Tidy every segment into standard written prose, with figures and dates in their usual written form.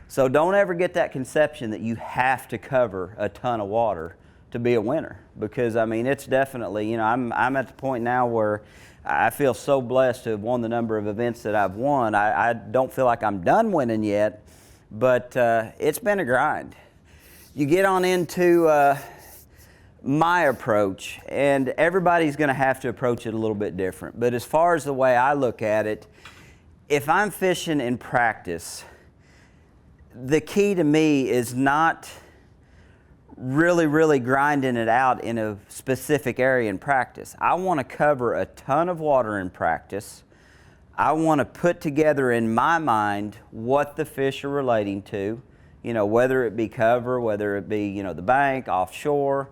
So don't ever get that conception that you have to cover a ton of water to be a winner, because I mean, it's definitely, I'm at the point now where I feel so blessed to have won the number of events that I've won. I don't feel like I'm done winning yet, but it's been a grind. You get on into my approach, and everybody's going to have to approach it a little bit different. But as far as the way I look at it, if I'm fishing in practice, the key to me is not really grinding it out in a specific area in practice. I want to cover a ton of water in practice. I want to put together in my mind what the fish are relating to, whether it be cover, whether it be, the bank, offshore.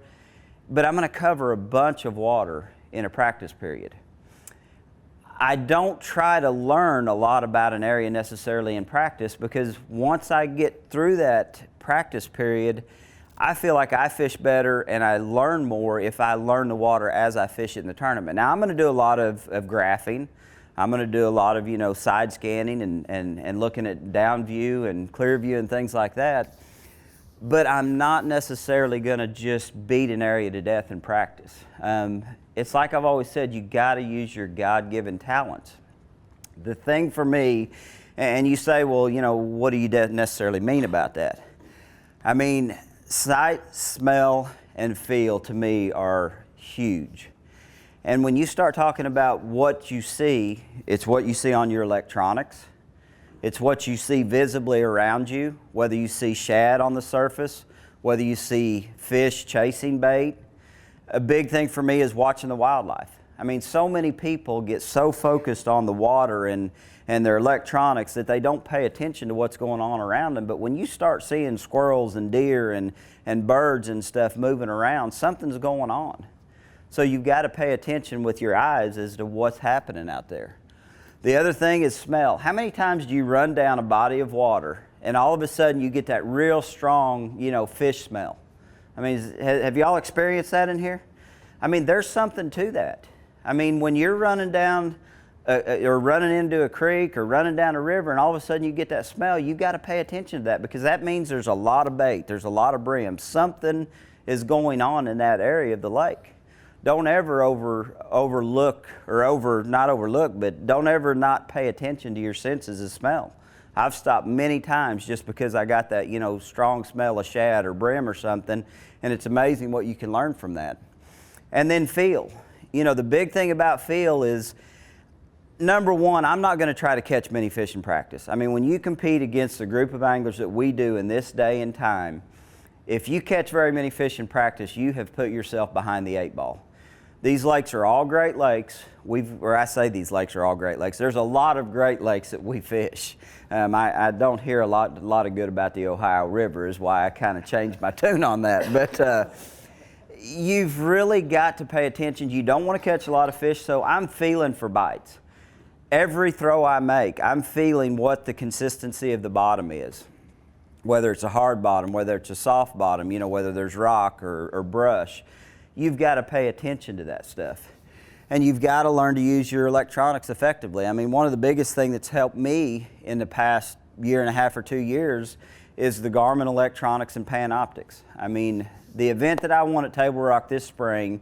But I'm going to cover a bunch of water in a practice period. I don't try to learn a lot about an area necessarily in practice, because once I get through that practice period, I feel like I fish better and I learn more if I learn the water as I fish it in the tournament. Now, I'm going to do a lot of graphing. I'm going to do a lot of, side scanning and looking at down view and clear view and things like that. But I'm not necessarily going to just beat an area to death in practice. It's like I've always said, you got to use your God-given talents. The thing for me, and you say, well, what do you necessarily mean about that? I mean, sight, smell, and feel to me are huge. And when you start talking about what you see, it's what you see on your electronics. It's what you see visibly around you, whether you see shad on the surface, whether you see fish chasing bait. A big thing for me is watching the wildlife. I mean, so many people get so focused on the water and their electronics that they don't pay attention to what's going on around them. But when you start seeing squirrels and deer and birds and stuff moving around, something's going on. So you've got to pay attention with your eyes as to what's happening out there. The other thing is smell. How many times do you run down a body of water and all of a sudden you get that real strong, fish smell? I mean, have y'all experienced that in here? I mean, there's something to that. I mean, when you're running down or running into a creek or running down a river and all of a sudden you get that smell, you've got to pay attention to that, because that means there's a lot of bait, there's a lot of brim. Something is going on in that area of the lake. Don't ever don't ever not pay attention to your senses of smell. I've stopped many times just because I got that, strong smell of shad or brim or something, and it's amazing what you can learn from that. And then feel. The big thing about feel is, number one, I'm not going to try to catch many fish in practice. I mean, when you compete against a group of anglers that we do in this day and time, if you catch very many fish in practice, you have put yourself behind the 8 ball. These lakes are all Great Lakes. I say these lakes are all Great Lakes. There's a lot of Great Lakes that we fish. I don't hear a lot of good about the Ohio River, is why I kind of changed my tune on that. But you've really got to pay attention. You don't want to catch a lot of fish, so I'm feeling for bites. Every throw I make, I'm feeling what the consistency of the bottom is. Whether it's a hard bottom, whether it's a soft bottom, whether there's rock or brush. You've got to pay attention to that stuff. And you've got to learn to use your electronics effectively. I mean, one of the biggest things that's helped me in the past year and a half or 2 years is the Garmin electronics and Panoptix. I mean, the event that I won at Table Rock this spring,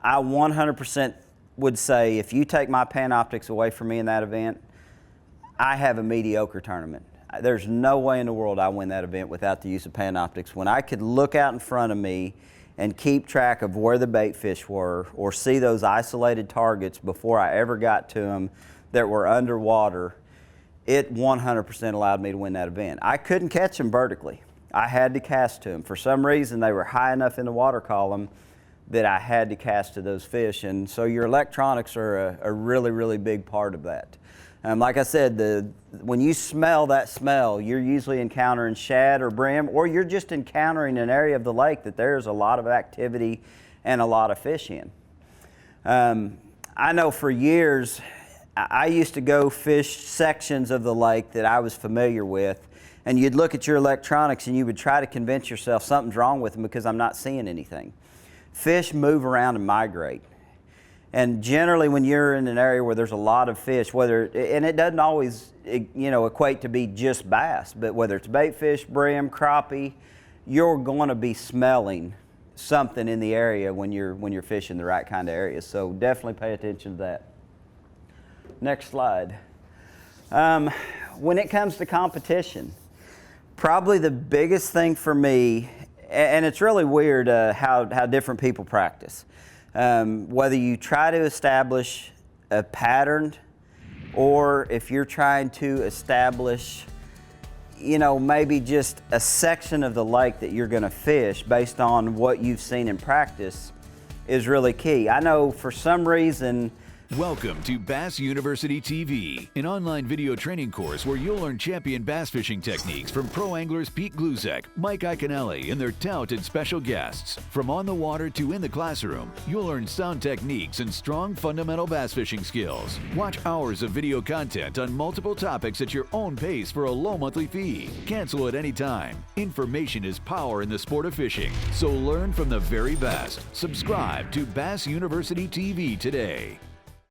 I 100% would say if you take my Panoptix away from me in that event, I have a mediocre tournament. There's no way in the world I win that event without the use of Panoptix. When I could look out in front of me and keep track of where the bait fish were, or see those isolated targets before I ever got to them that were underwater, it 100% allowed me to win that event. I couldn't catch them vertically. I had to cast to them. For some reason, they were high enough in the water column that I had to cast to those fish. And so your electronics are a really big part of that. Like I said, when you smell that smell, you're usually encountering shad or brim, or you're just encountering an area of the lake that there's a lot of activity and a lot of fish in. I know for years, I used to go fish sections of the lake that I was familiar with, and you'd look at your electronics and you would try to convince yourself something's wrong with them because I'm not seeing anything. Fish move around and migrate. And generally when you're in an area where there's a lot of fish, and it doesn't always equate to be just bass, but whether it's bait fish, brim, crappie, you're going to be smelling something in the area when you're fishing the right kind of areas. So definitely pay attention to that. Next slide. When it comes to competition, probably the biggest thing for me, and it's really weird how different people practice. Whether you try to establish a pattern or if you're trying to establish, maybe just a section of the lake that you're going to fish based on what you've seen in practice is really key. I know for some reason. Welcome to Bass University TV, an online video training course where you'll learn champion bass fishing techniques from pro anglers Pete Gluzek, Mike Iaconelli, and their talented special guests. From on the water to in the classroom, you'll learn sound techniques and strong fundamental bass fishing skills. Watch hours of video content on multiple topics at your own pace for a low monthly fee. Cancel at any time. Information is power in the sport of fishing, so learn from the very best. Subscribe to Bass University TV today.